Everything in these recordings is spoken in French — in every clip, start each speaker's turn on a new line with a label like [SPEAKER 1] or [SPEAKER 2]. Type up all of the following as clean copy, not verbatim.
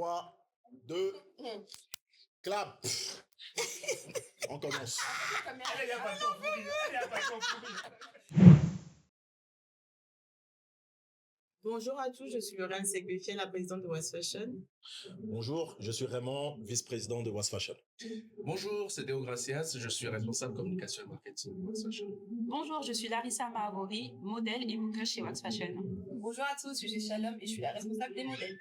[SPEAKER 1] 3, 2, clap. On commence.
[SPEAKER 2] Bonjour à tous, je suis Laurence Seguifier, la présidente de West Fashion.
[SPEAKER 1] Bonjour, je suis Raymond, vice-président de West Fashion.
[SPEAKER 3] Bonjour, c'est Déo Gracias, je suis responsable communication et marketing de West Fashion.
[SPEAKER 4] Bonjour, je suis Larissa Mahabori, modèle et mougre chez Wax Fashion.
[SPEAKER 5] Bonjour à tous, je suis Shalom et je suis la responsable des modèles.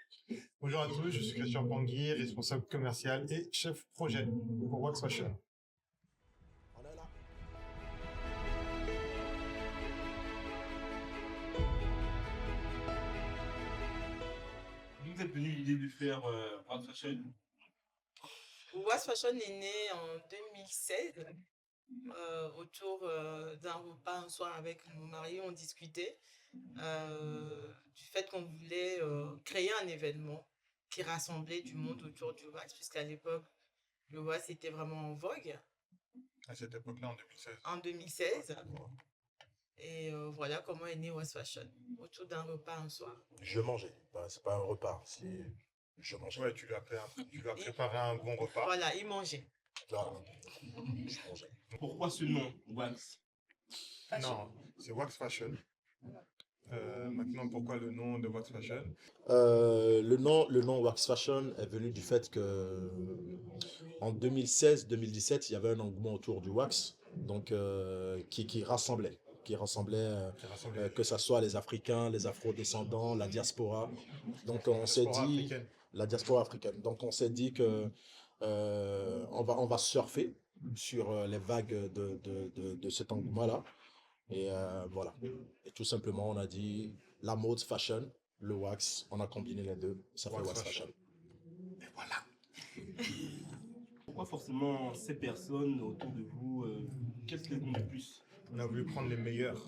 [SPEAKER 6] Bonjour à tous, je suis Christian Pangui, responsable commercial et chef projet pour Wax Fashion.
[SPEAKER 1] On est là.
[SPEAKER 7] D'où vous êtes venu l'idée de faire Wax Fashion?
[SPEAKER 2] West Fashion est né en 2016 autour d'un repas un soir avec mon mari. On discutait du fait qu'on voulait créer un événement qui rassemblait du monde autour du wax, puisqu'à l'époque, le wax était vraiment en vogue
[SPEAKER 6] À cette époque-là, en 2016.
[SPEAKER 2] en 2016. Et voilà comment est né West Fashion, autour d'un repas un soir.
[SPEAKER 1] Je mangeais. C'est pas un repas, c'est je mangeais.
[SPEAKER 6] Ouais, tu lui as préparé un bon repas.
[SPEAKER 2] Voilà, il mangeait.
[SPEAKER 1] Là, je mangeais.
[SPEAKER 7] Pourquoi ce nom, Wax?
[SPEAKER 6] Non, c'est Wax Fashion. Maintenant, pourquoi le nom de Wax Fashion?
[SPEAKER 1] Le nom Wax Fashion est venu du fait que en 2016-2017, il y avait un engouement autour du wax, donc qui rassemblait, que ce soit les Africains, les Afro-descendants, la diaspora. Donc on s'est
[SPEAKER 6] Diaspora
[SPEAKER 1] dit
[SPEAKER 6] africaine.
[SPEAKER 1] la diaspora africaine. Donc on s'est dit que on va surfer sur les vagues de cet engouement-là. Et voilà. Et tout simplement, on a dit la mode fashion, le wax, on a combiné les deux, ça fait
[SPEAKER 6] Wax
[SPEAKER 1] wax
[SPEAKER 6] fashion.
[SPEAKER 1] fashion. Et voilà.
[SPEAKER 7] Pourquoi forcément ces personnes autour de vous? Qu'est-ce qui les compte le plus?
[SPEAKER 6] On a voulu prendre les meilleurs.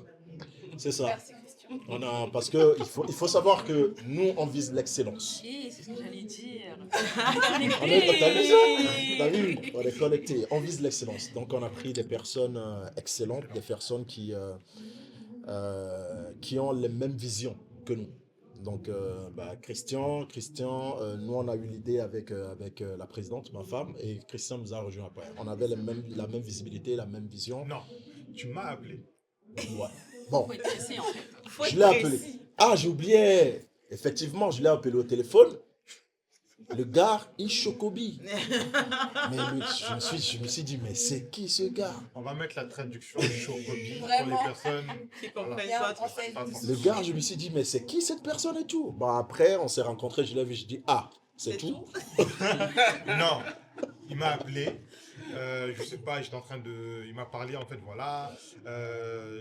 [SPEAKER 1] C'est ça.
[SPEAKER 5] Merci Christian.
[SPEAKER 1] Parce que il faut savoir que nous, on vise l'excellence.
[SPEAKER 4] Et c'est ce que j'allais dire.
[SPEAKER 1] T'as vu ça? T'as vu? On est connectés. On vise l'excellence. Donc, on a pris des personnes excellentes, des personnes qui ont les mêmes visions que nous. Donc, Christian, nous, on a eu l'idée avec la présidente, ma femme, et Christian nous a rejoint après. On avait la même visibilité, la même vision.
[SPEAKER 6] Non, tu m'as appelé.
[SPEAKER 1] Ouais. Bon,
[SPEAKER 4] Faut être pressé en fait.
[SPEAKER 2] Faut
[SPEAKER 1] je
[SPEAKER 2] être
[SPEAKER 1] l'ai appelé.
[SPEAKER 2] précis.
[SPEAKER 1] Ah, j'oubliais. Effectivement, je l'ai appelé au téléphone. Le gars, il chocobi. Mais je me suis dit, mais c'est qui ce gars?
[SPEAKER 6] On va mettre la traduction Chocobi pour
[SPEAKER 5] Vraiment.
[SPEAKER 6] les personnes.
[SPEAKER 2] Qui comprennent
[SPEAKER 5] Bien
[SPEAKER 2] pas
[SPEAKER 5] en
[SPEAKER 2] trop.
[SPEAKER 5] français.
[SPEAKER 1] Le gars, je me suis dit, mais c'est qui cette personne et tout? Bah après, on s'est rencontrés, je l'ai vu, je dis, ah, c'est tout.
[SPEAKER 6] Non, il m'a appelé. Je sais pas, il m'a parlé en fait, voilà.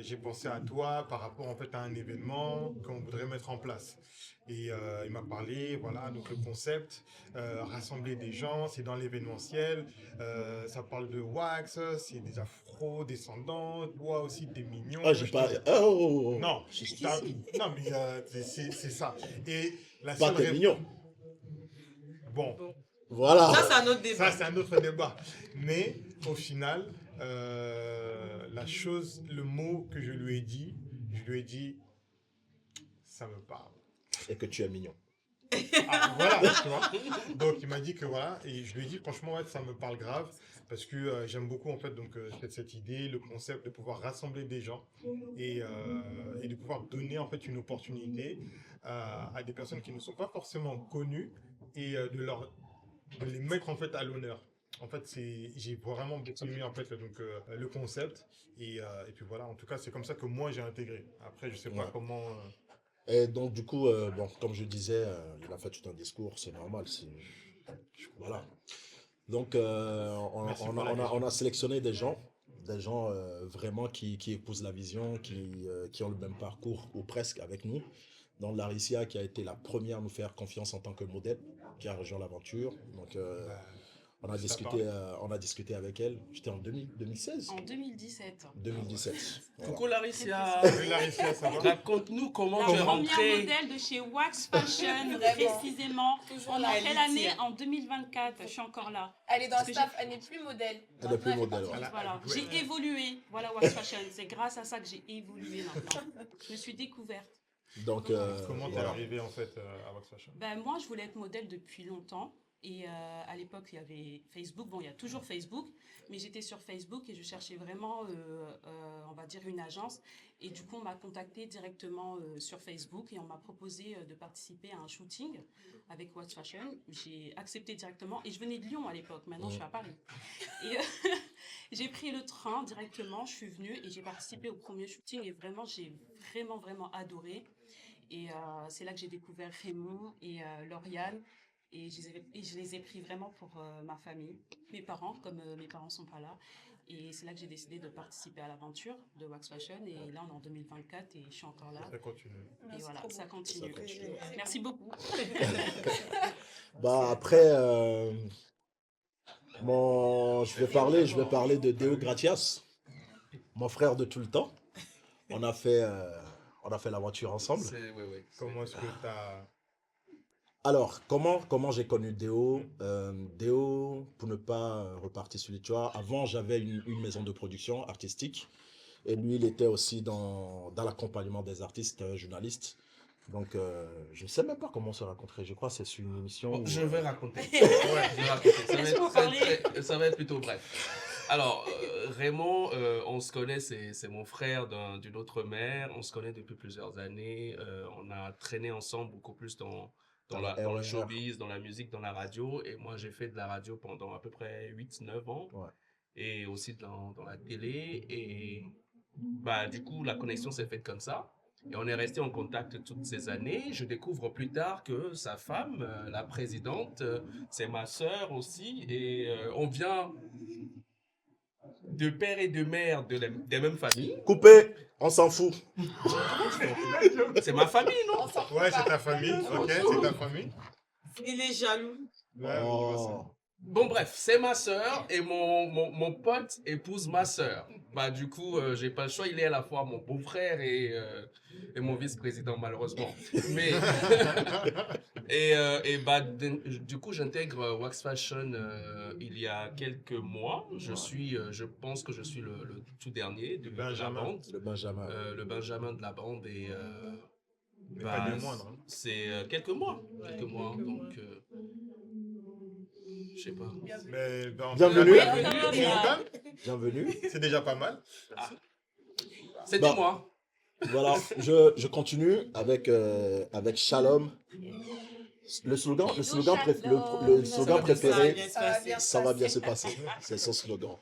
[SPEAKER 6] J'ai pensé à toi par rapport en fait à un événement qu'on voudrait mettre en place. Et il m'a parlé, voilà, donc le concept, rassembler des gens, c'est dans l'événementiel, ça parle de wax, c'est des afro-descendants, toi aussi t'es mignon.
[SPEAKER 1] Ah, j'ai pas. Oh.
[SPEAKER 6] Non, non mais c'est ça. Et la
[SPEAKER 1] Bah,
[SPEAKER 6] seule
[SPEAKER 1] t'es mignon.
[SPEAKER 6] Bon,
[SPEAKER 1] Voilà.
[SPEAKER 2] Ça, c'est un autre débat.
[SPEAKER 6] ça c'est un autre débat. Mais au final, le mot que je lui ai dit, ça me parle.
[SPEAKER 1] Et que tu es mignon.
[SPEAKER 6] Ah, voilà, tu vois. Donc il m'a dit que voilà, et je lui ai dit franchement ouais, ça me parle grave parce que j'aime beaucoup en fait donc cette idée, le concept de pouvoir rassembler des gens et de pouvoir donner en fait une opportunité à des personnes qui ne sont pas forcément connues et de les mettre en fait à l'honneur. En fait, j'ai vraiment beaucoup aimé en fait donc le concept et puis voilà, en tout cas c'est comme ça que moi j'ai intégré. Après je sais pas
[SPEAKER 1] Ouais.
[SPEAKER 6] comment.
[SPEAKER 1] Et donc, du coup, bon, comme je disais, il a fait tout un discours, c'est normal. Voilà. Donc,
[SPEAKER 6] Merci pour la question.
[SPEAKER 1] on a sélectionné des gens vraiment qui épousent la vision, qui ont le même parcours ou presque avec nous. Donc, Larissa qui a été la première à nous faire confiance en tant que modèle, qui a rejoint l'aventure. Donc, on a discuté avec elle. J'étais en 2016
[SPEAKER 4] En 2017.
[SPEAKER 1] 2017. Voilà.
[SPEAKER 7] Coucou Larissa,
[SPEAKER 6] Salut Larissa, ça va?
[SPEAKER 7] raconte-nous comment
[SPEAKER 4] La
[SPEAKER 7] tu es
[SPEAKER 4] première
[SPEAKER 7] rentrée.
[SPEAKER 4] modèle de chez Wax Fashion,
[SPEAKER 5] Vraiment.
[SPEAKER 4] précisément.
[SPEAKER 5] Toujours
[SPEAKER 4] On
[SPEAKER 5] là.
[SPEAKER 4] est en quelle année?
[SPEAKER 2] Elitière.
[SPEAKER 4] En 2024. Je suis encore là.
[SPEAKER 5] Elle est dans
[SPEAKER 4] Parce
[SPEAKER 5] le
[SPEAKER 4] que
[SPEAKER 5] staff, elle n'est plus modèle.
[SPEAKER 1] Elle n'est plus
[SPEAKER 5] Maintenant,
[SPEAKER 1] modèle,
[SPEAKER 5] fait
[SPEAKER 1] ouais.
[SPEAKER 4] Voilà.
[SPEAKER 6] Ouais.
[SPEAKER 4] J'ai évolué. Voilà Wax Fashion. C'est grâce à ça que j'ai évolué maintenant. Je me suis découverte.
[SPEAKER 1] Donc,
[SPEAKER 6] Comment t'es
[SPEAKER 1] voilà.
[SPEAKER 6] arrivé en fait à Wax Fashion?
[SPEAKER 4] Ben, moi, je voulais être modèle depuis longtemps. Et à l'époque, il y avait Facebook. Bon, il y a toujours Facebook, mais j'étais sur Facebook et je cherchais vraiment, on va dire, une agence. Et du coup, on m'a contacté directement sur Facebook et on m'a proposé de participer à un shooting avec Watch Fashion. J'ai accepté directement et je venais de Lyon à l'époque. Maintenant, je suis à Paris. Et j'ai pris le train directement, je suis venue et j'ai participé au premier shooting et vraiment, j'ai vraiment adoré. Et c'est là que j'ai découvert Raymond et Lauriane. Et je les ai pris vraiment pour ma famille, mes parents, comme mes parents sont pas là. Et c'est là que j'ai décidé de participer à l'aventure de Wax Fashion. Et là, on est en 2024 et je suis encore là.
[SPEAKER 6] Ça continue.
[SPEAKER 4] Et voilà, ça
[SPEAKER 1] Ça
[SPEAKER 4] continue.
[SPEAKER 1] continue.
[SPEAKER 4] Merci beaucoup.
[SPEAKER 1] Bah, après, je vais parler de Deo Gratias, mon frère de tout le temps. On a fait l'aventure ensemble.
[SPEAKER 3] Oui.
[SPEAKER 6] Comment est-ce que t'as...
[SPEAKER 1] Alors, comment j'ai connu Déo? Déo, pour ne pas repartir sur l'histoire, avant j'avais une maison de production artistique et lui il était aussi dans l'accompagnement des artistes, journalistes. Donc je ne sais même pas comment on se rencontrait, je crois que c'est sur une émission.
[SPEAKER 3] Bon,
[SPEAKER 1] où,
[SPEAKER 3] je vais raconter. Je vais raconter.
[SPEAKER 4] Laisse-moi parler.
[SPEAKER 3] Ça va être plutôt bref. Alors, Raymond, on se connaît, c'est mon frère d'une autre mère. On se connaît depuis plusieurs années. On a traîné ensemble beaucoup plus dans le
[SPEAKER 1] RER.
[SPEAKER 3] showbiz, dans la musique, dans la radio. Et moi, j'ai fait de la radio pendant à peu près 8-9 ans.
[SPEAKER 1] Ouais.
[SPEAKER 3] Et aussi dans la télé. Et bah, du coup, la connexion s'est faite comme ça. Et on est resté en contact toutes ces années. Je découvre plus tard que sa femme, la présidente, c'est ma sœur aussi. Et on vient de père et de mère des mêmes familles.
[SPEAKER 1] Coupé, on s'en fout.
[SPEAKER 3] C'est ma famille, non?
[SPEAKER 5] On s'en fout
[SPEAKER 6] Ouais,
[SPEAKER 5] pas.
[SPEAKER 6] c'est ta famille, ok, c'est ta famille.
[SPEAKER 2] Il est jaloux.
[SPEAKER 6] Ouais, on voit ça.
[SPEAKER 1] Oh.
[SPEAKER 3] Bon, bref, c'est ma sœur et mon pote épouse ma sœur. Bah, du coup, j'ai pas le choix. Il est à la fois mon beau-frère et mon vice-président, malheureusement. Mais, et bah, du coup, j'intègre Wax Fashion il y a quelques mois. Je pense que je suis le tout dernier de la
[SPEAKER 6] Benjamin.
[SPEAKER 3] bande.
[SPEAKER 1] Le Benjamin.
[SPEAKER 3] Le Benjamin de la bande et
[SPEAKER 6] Mais
[SPEAKER 3] bah,
[SPEAKER 6] pas des moindres. Hein.
[SPEAKER 3] c'est quelques mois, donc je sais pas.
[SPEAKER 6] Mais ben,
[SPEAKER 1] Bienvenue.
[SPEAKER 6] Bienvenue.
[SPEAKER 1] Bienvenue.
[SPEAKER 6] C'est déjà pas mal.
[SPEAKER 3] C'est
[SPEAKER 1] Bah,
[SPEAKER 3] du mois.
[SPEAKER 1] Voilà, je continue avec Shalom. Le slogan, le slogan, le slogan préféré, ça va bien se passer. C'est son slogan.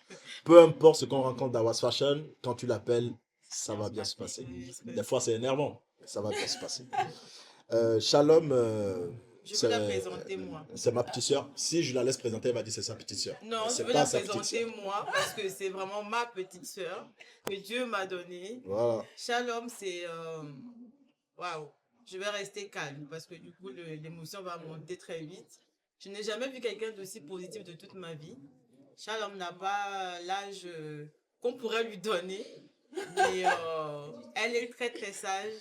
[SPEAKER 1] Peu importe ce qu'on rencontre dans Wax Fashion, quand tu l'appelles, ça va bien se passer. Des fois, c'est énervant, mais ça va bien se passer. Shalom,
[SPEAKER 2] Je vais la présenter, moi.
[SPEAKER 1] c'est ma petite sœur. Si je la laisse présenter, elle va dire c'est sa petite sœur.
[SPEAKER 2] Non,
[SPEAKER 1] Mais
[SPEAKER 2] je
[SPEAKER 1] c'est
[SPEAKER 2] veux
[SPEAKER 1] pas
[SPEAKER 2] la
[SPEAKER 1] sa petite
[SPEAKER 2] présenter,
[SPEAKER 1] sœur.
[SPEAKER 2] moi, parce que c'est vraiment ma petite sœur que Dieu m'a donnée.
[SPEAKER 1] Voilà.
[SPEAKER 2] Shalom, c'est... Waouh, je vais rester calme parce que du coup, l'émotion va monter très vite. Je n'ai jamais vu quelqu'un d'aussi positif de toute ma vie. Shalom n'a pas l'âge qu'on pourrait lui donner, mais elle est très très sage.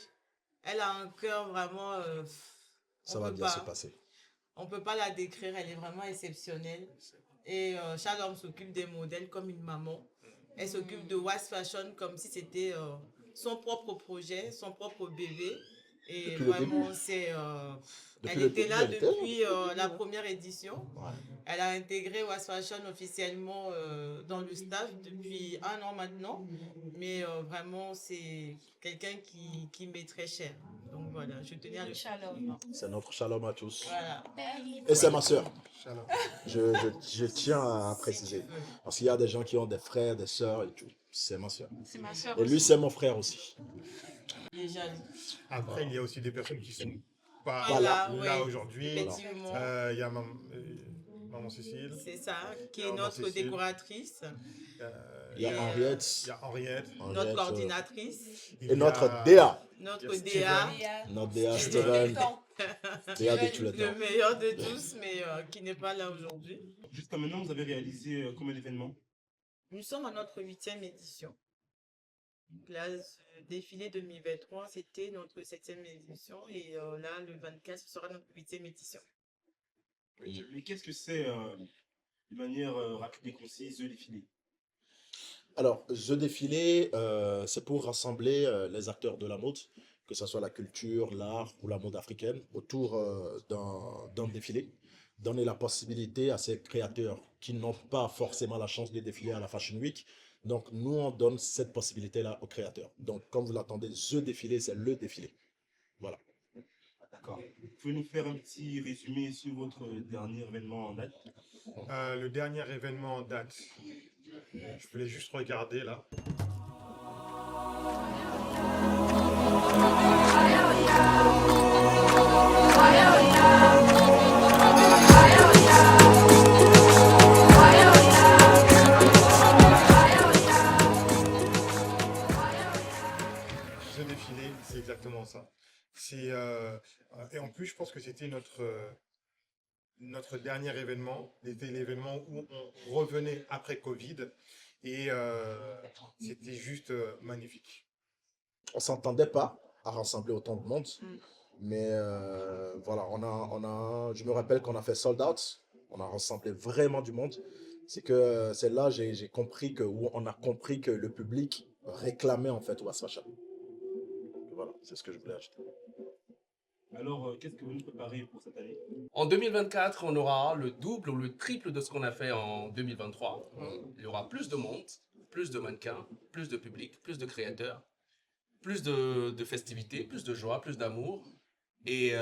[SPEAKER 2] Elle a un cœur vraiment...
[SPEAKER 1] Ça va bien se passer.
[SPEAKER 2] On ne peut pas la décrire, elle est vraiment exceptionnelle. Et Shalom s'occupe des modèles comme une maman. Elle s'occupe de Wax Fashion comme si c'était son propre projet, son propre bébé. Et
[SPEAKER 1] Depuis le
[SPEAKER 2] vraiment,
[SPEAKER 1] début.
[SPEAKER 2] elle
[SPEAKER 1] le
[SPEAKER 2] était
[SPEAKER 1] début,
[SPEAKER 2] là
[SPEAKER 1] elle était là.
[SPEAKER 2] depuis la première édition.
[SPEAKER 1] Ouais.
[SPEAKER 2] Elle a intégré Wax Fashion officiellement dans le staff depuis 1 an maintenant. Mais vraiment, c'est quelqu'un qui m'est très cher. Donc voilà, je tenais à le
[SPEAKER 4] Shalom.
[SPEAKER 1] C'est notre Shalom à tous.
[SPEAKER 2] Voilà.
[SPEAKER 1] Et c'est ma sœur.
[SPEAKER 6] Shalom.
[SPEAKER 1] Je tiens à préciser. Parce qu'il y a des gens qui ont des frères, des sœurs et tout. C'est ma sœur.
[SPEAKER 4] C'est ma soeur.
[SPEAKER 1] Et lui, c'est mon frère aussi.
[SPEAKER 2] Il est jaloux.
[SPEAKER 6] Après, il y a aussi des personnes qui sont pas
[SPEAKER 2] Voilà,
[SPEAKER 6] là
[SPEAKER 2] oui.
[SPEAKER 6] aujourd'hui.
[SPEAKER 2] Effectivement.
[SPEAKER 6] Il y a maman Cécile.
[SPEAKER 2] C'est ça, qui est
[SPEAKER 6] Alors,
[SPEAKER 2] notre
[SPEAKER 6] Cécile.
[SPEAKER 2] décoratrice,
[SPEAKER 1] Il y a
[SPEAKER 2] Et,
[SPEAKER 1] Henriette.
[SPEAKER 6] Il y a Henriette.
[SPEAKER 2] notre coordinatrice,
[SPEAKER 6] Il
[SPEAKER 1] Et
[SPEAKER 6] y
[SPEAKER 1] notre
[SPEAKER 6] a-
[SPEAKER 1] DA.
[SPEAKER 2] notre
[SPEAKER 6] Steven.
[SPEAKER 2] DA,
[SPEAKER 1] Notre DA,
[SPEAKER 5] Steven.
[SPEAKER 1] Steven.
[SPEAKER 5] Temps.
[SPEAKER 1] DA de tout le
[SPEAKER 2] le
[SPEAKER 1] temps.
[SPEAKER 2] meilleur de tous, mais qui n'est pas là aujourd'hui.
[SPEAKER 7] Jusqu'à maintenant, vous avez réalisé combien d'événements?
[SPEAKER 2] Nous sommes à notre 8e édition. Donc là, ce défilé 2023, c'était notre 7e édition, et là, le 24, ce sera notre 8e édition.
[SPEAKER 7] Mais qu'est-ce que c'est, de manière rapide et concise, le défilé?
[SPEAKER 1] Alors, The Défilé, c'est pour rassembler les acteurs de la mode que ce soit la culture, l'art ou la mode africaine, autour d'un défilé. Donner la possibilité à ces créateurs qui n'ont pas forcément la chance de défiler à la Fashion Week. Donc, nous, on donne cette possibilité-là aux créateurs. Donc, comme vous l'attendez, ce défilé, c'est le défilé. Voilà.
[SPEAKER 7] D'accord. Vous pouvez nous faire un petit résumé sur votre dernier événement en date?
[SPEAKER 6] Le dernier événement en date, je voulais juste regarder là. Ce défilé, c'est exactement ça. Et en plus, je pense que c'était notre dernier événement. C'était l'événement où on revenait après Covid. Et c'était juste magnifique.
[SPEAKER 1] On ne s'entendait pas à rassembler autant de monde. Mais voilà, je me rappelle qu'on a fait sold out. On a rassemblé vraiment du monde. C'est là j'ai compris où on a compris que le public réclamait en fait Was Fashion. Voilà, c'est ce que je voulais ajouter.
[SPEAKER 7] Alors, qu'est-ce que vous nous préparez pour cette année?
[SPEAKER 3] En 2024, on aura le double ou le triple de ce qu'on a fait en 2023. Il y aura plus de monde, plus de mannequins, plus de public, plus de créateurs, plus de festivités, plus de joie, plus d'amour. Et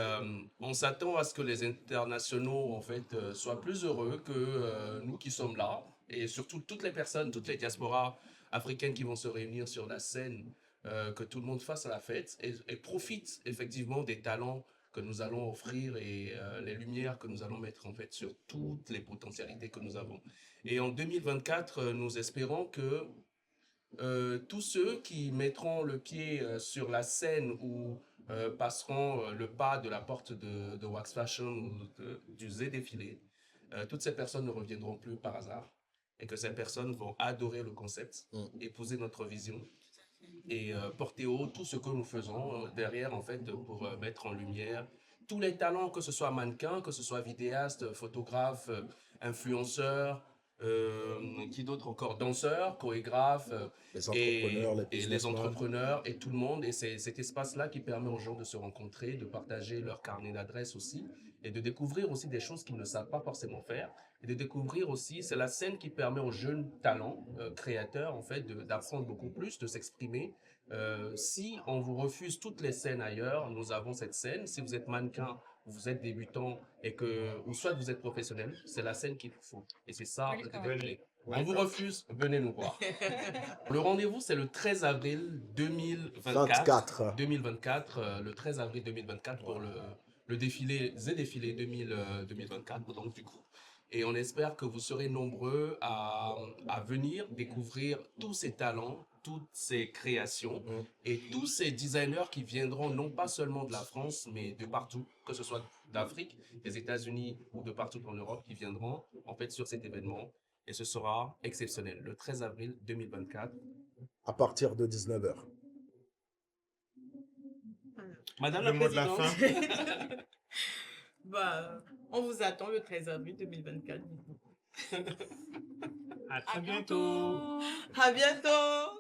[SPEAKER 3] on s'attend à ce que les internationaux en fait soient plus heureux que nous qui sommes là, et surtout toutes les personnes, toutes les diasporas africaines qui vont se réunir sur la scène, que tout le monde fasse la fête et profite effectivement des talents que nous allons offrir et les lumières que nous allons mettre en fait sur toutes les potentialités que nous avons. Et en 2024, nous espérons que tous ceux qui mettront le pied sur la scène ou passeront le pas de la porte de Wax Fashion ou du Z Défilé, toutes ces personnes ne reviendront plus par hasard et que ces personnes vont adorer le concept, épouser notre vision et porter haut tout ce que nous faisons derrière en fait pour mettre en lumière tous les talents, que ce soit mannequin, que ce soit vidéaste, photographe, influenceur, qui d'autre encore, danseurs, chorégraphes,
[SPEAKER 1] Les entrepreneurs, les
[SPEAKER 3] et les
[SPEAKER 1] businessmen.
[SPEAKER 3] entrepreneurs et tout le monde. Et c'est cet espace-là qui permet aux gens de se rencontrer, de partager leur carnet d'adresses aussi et de découvrir aussi des choses qu'ils ne savent pas forcément faire. Et de découvrir aussi, c'est la scène qui permet aux jeunes talents, créateurs en fait, d'apprendre beaucoup plus, de s'exprimer. Si on vous refuse toutes les scènes ailleurs, nous avons cette scène. Si vous êtes mannequin, vous êtes débutant ou soit vous êtes professionnel, c'est la scène qu'il vous faut. Et c'est ça,
[SPEAKER 6] Venez.
[SPEAKER 3] on vous refuse, venez nous voir. Le rendez-vous, c'est le 13 avril
[SPEAKER 1] 24.
[SPEAKER 3] 2024, le 13 avril 2024 pour le défilé, Z Défilé 2024, donc du coup. Et on espère que vous serez nombreux à venir découvrir tous ces talents, toutes ces créations et tous ces designers qui viendront non pas seulement de la France, mais de partout, que ce soit d'Afrique, des États-Unis ou de partout en Europe, qui viendront en fait sur cet événement. Et ce sera exceptionnel, le 13 avril 2024.
[SPEAKER 1] À partir de 19h.
[SPEAKER 3] Madame
[SPEAKER 6] Le
[SPEAKER 3] la
[SPEAKER 6] mot de la
[SPEAKER 3] Présidente.
[SPEAKER 6] fin.
[SPEAKER 2] Bah, on vous attend le 13 avril 2024.
[SPEAKER 6] À très bientôt.
[SPEAKER 2] À bientôt.